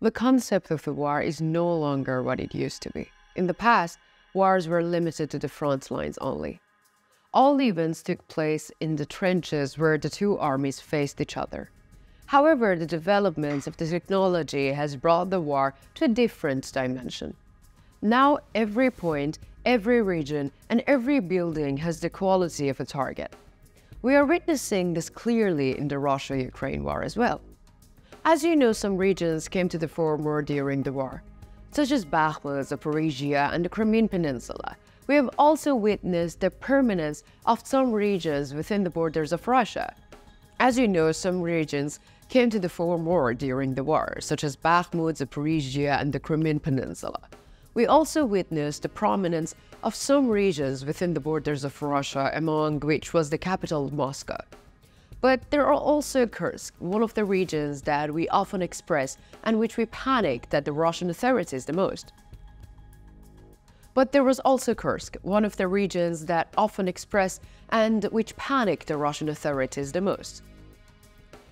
The concept of the war is no longer what it used to be. In the past, wars were limited to the front lines only. All the events took place in the trenches where the two armies faced each other. However, the developments of the technology has brought the war to a different dimension. Now every point, every region, and every building has the quality of a target. We are witnessing this clearly in the Russia-Ukraine war as well. As you know, some regions came to the fore more during the war, such as Bakhmut, Zaporizhia, and the Crimean peninsula. We have also witnessed the permanence of some regions within the borders of Russia. As you know, some regions came to the fore more during the war, such as Bakhmut, Zaporizhia, and the Crimean peninsula. We also witnessed the prominence of some regions within the borders of Russia, among which was the capital Moscow. But there are also Kursk, one of the regions that we often express and which we panicked at the Russian authorities the most. But there was also Kursk, one of the regions that often express and which panicked the Russian authorities the most.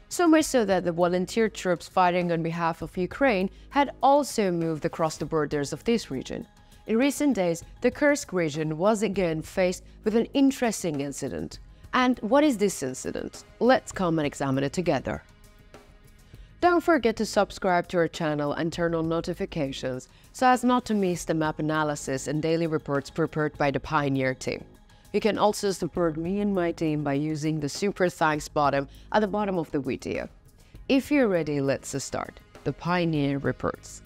So much so that the volunteer troops fighting on behalf of Ukraine had also moved across the borders of this region. In recent days, the Kursk region was again faced with an interesting incident. And what is this incident? Let's come and examine it together. Don't forget to subscribe to our channel and turn on notifications so as not to miss the map analysis and daily reports prepared by the Pioneer team. You can also support me and my team by using the super thanks button at the bottom of the video. If you're ready, let's start. The Pioneer reports.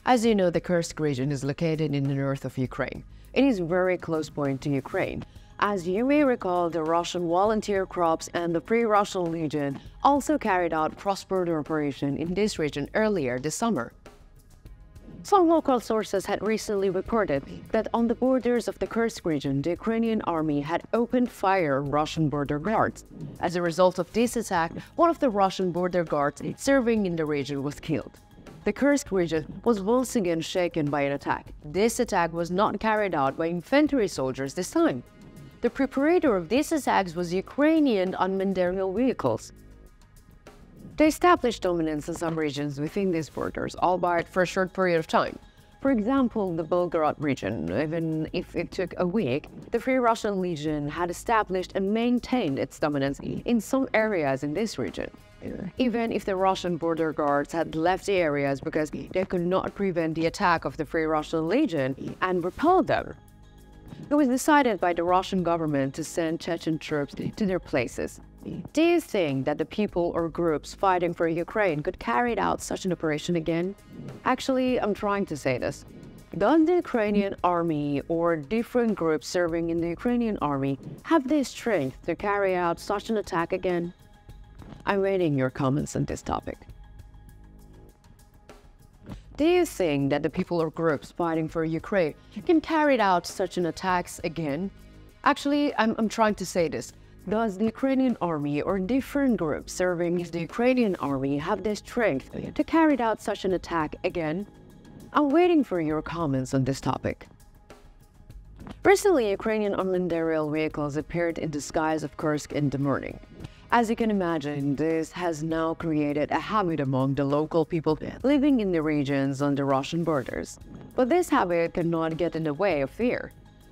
As you know, the Kursk region is located in the north of Ukraine. It is a very close point to Ukraine. As you may recall, the Russian volunteer corps and the Free Russian Legion also carried out cross-border operation in this region earlier this summer. Some local sources had recently reported that on the borders of the Kursk region, the Ukrainian army had opened fire on Russian border guards. As a result of this attack, one of the Russian border guards serving in the region was killed. The Kursk region was once again shaken by an attack. This attack was not carried out by infantry soldiers this time. The preparator of these attacks was Ukrainian unmanned aerial vehicles. They established dominance in some regions within these borders, albeit for a short period of time. For example, the Belgorod region, even if it took a week, the Free Russian Legion had established and maintained its dominance in some areas in this region. Even if the Russian border guards had left the areas because they could not prevent the attack of the Free Russian Legion and repel them. It was decided by the Russian government to send Chechen troops to their places. Do you think that the people or groups fighting for Ukraine could carry out such an operation again? Actually, I'm trying to say this. Does the Ukrainian army or different groups serving in the Ukrainian army have the strength to carry out such an attack again? I'm waiting your comments on this topic. Do you think that the people or groups fighting for Ukraine can carry out such an attacks again? Actually, I'm trying to say this. Does the Ukrainian army or different groups serving in the Ukrainian army have the strength to carry out such an attack again? I'm waiting for your comments on this topic. Recently, Ukrainian unmanned aerial vehicles appeared in the skies of Kursk in the morning. As you can imagine, this has now created a habit among the local people living in the regions on the Russian borders. But this habit cannot get in the way of fear.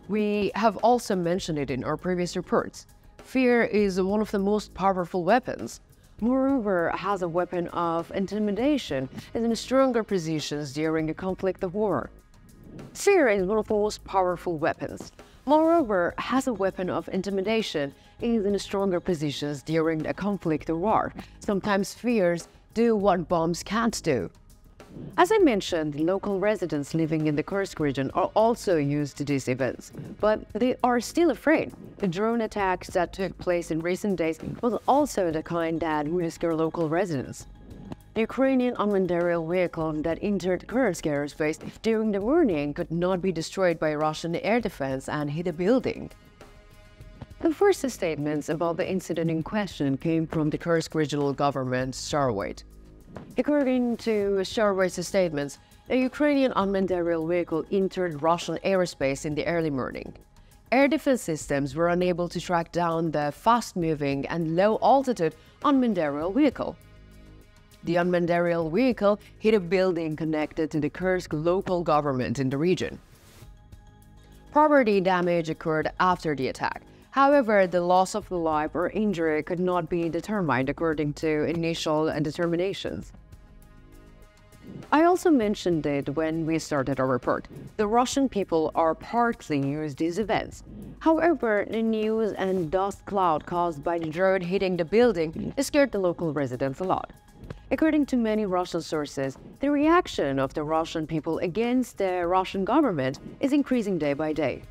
We have also mentioned it in our previous reports. Fear is one of the most powerful weapons. Moreover, has a weapon of intimidation in stronger positions during a conflict of war. Fear is one of the most powerful weapons. Moreover, has a weapon of intimidation is in stronger positions during a conflict or war. Sometimes fears do what bombs can't do. As I mentioned, local residents living in the Kursk region are also used to these events, but they are still afraid. The drone attacks that took place in recent days was also the kind that risked our local residents. The Ukrainian unmanned aerial vehicle that entered Kursk airspace during the morning could not be destroyed by Russian air defense and hit a building. The first statements about the incident in question came from the Kursk regional government, Starwait. According to Starwait's statements, a Ukrainian unmanned aerial vehicle entered Russian airspace in the early morning. Air defense systems were unable to track down the fast-moving and low-altitude unmanned aerial vehicle. The unmanned aerial vehicle hit a building connected to the Kursk local government in the region. Property damage occurred after the attack. However, the loss of life or injury could not be determined according to initial determinations. I also mentioned it when we started our report. The Russian people are partly used these events. However, the news and dust cloud caused by the drone hitting the building scared the local residents a lot. According to many Russian sources, the reaction of the Russian people against the Russian government is increasing day by day.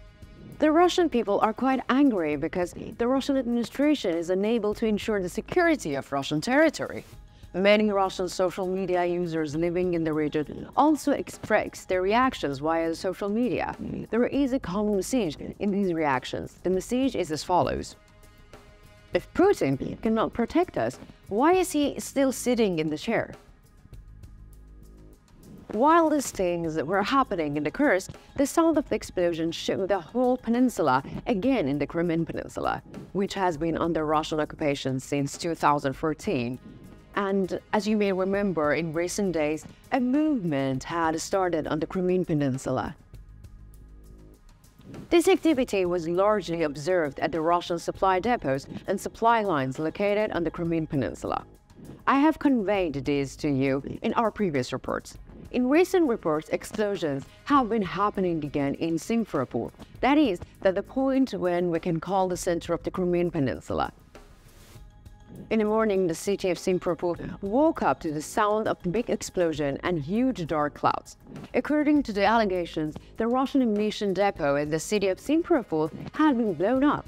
The Russian people are quite angry because the Russian administration is unable to ensure the security of Russian territory. Many Russian social media users living in the region also express their reactions via social media. There is a common message in these reactions. The message is as follows: if Putin cannot protect us, why is he still sitting in the chair? While these things were happening in the Kursk, the sound of the explosion shook the whole peninsula again in the Crimean peninsula, which has been under Russian occupation since 2014. And as you may remember, in recent days, a movement had started on the Crimean peninsula. This activity was largely observed at the Russian supply depots and supply lines located on the Crimean peninsula. I have conveyed this to you in our previous reports. In recent reports, explosions have been happening again in Simferopol. That is, at the point when we can call the center of the Crimean peninsula. In the morning, the city of Simferopol woke up to the sound of a big explosion and huge dark clouds. According to the allegations, the Russian ammunition depot in the city of Simferopol had been blown up.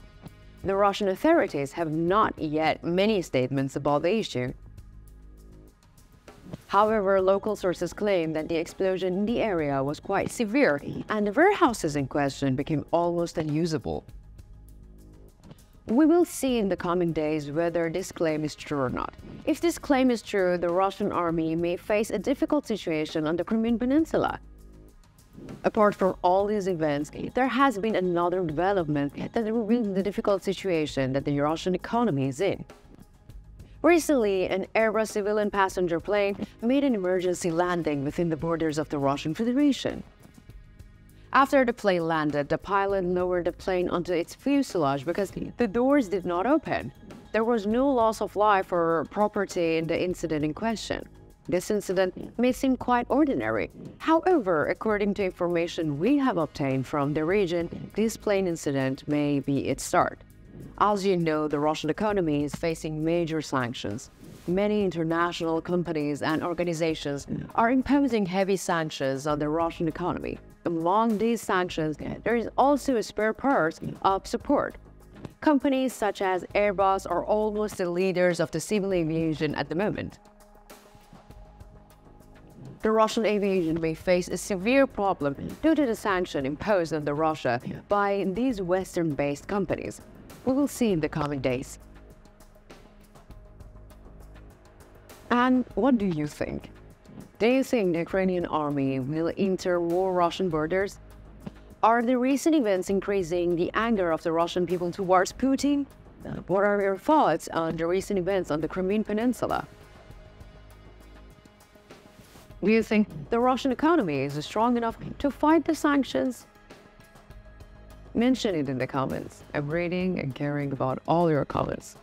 The Russian authorities have not yet many statements about the issue. However, local sources claim that the explosion in the area was quite severe and the warehouses in question became almost unusable. We will see in the coming days whether this claim is true or not. If this claim is true, the Russian army may face a difficult situation on the Crimean peninsula. Apart from all these events, there has been another development that reveals the difficult situation that the Russian economy is in. Recently, an Airbus civilian passenger plane made an emergency landing within the borders of the Russian Federation. After the plane landed, the pilot lowered the plane onto its fuselage because the doors did not open. There was no loss of life or property in the incident in question. This incident may seem quite ordinary. However, according to information we have obtained from the region, this plane incident may be its start. As you know, the Russian economy is facing major sanctions. Many international companies and organizations are imposing heavy sanctions on the Russian economy. Among these sanctions, there is also a spare part of support. Companies such as Airbus are almost the leaders of the civil aviation at the moment. The Russian aviation may face a severe problem due to the sanction imposed on Russia by these Western-based companies. We will see in the coming days. And what do you think? Do you think the Ukrainian army will enter more Russian borders? Are the recent events increasing the anger of the Russian people towards Putin? What are your thoughts on the recent events on the Crimean Peninsula? Do you think the Russian economy is strong enough to fight the sanctions? Mention it in the comments. I'm reading and caring about all your comments.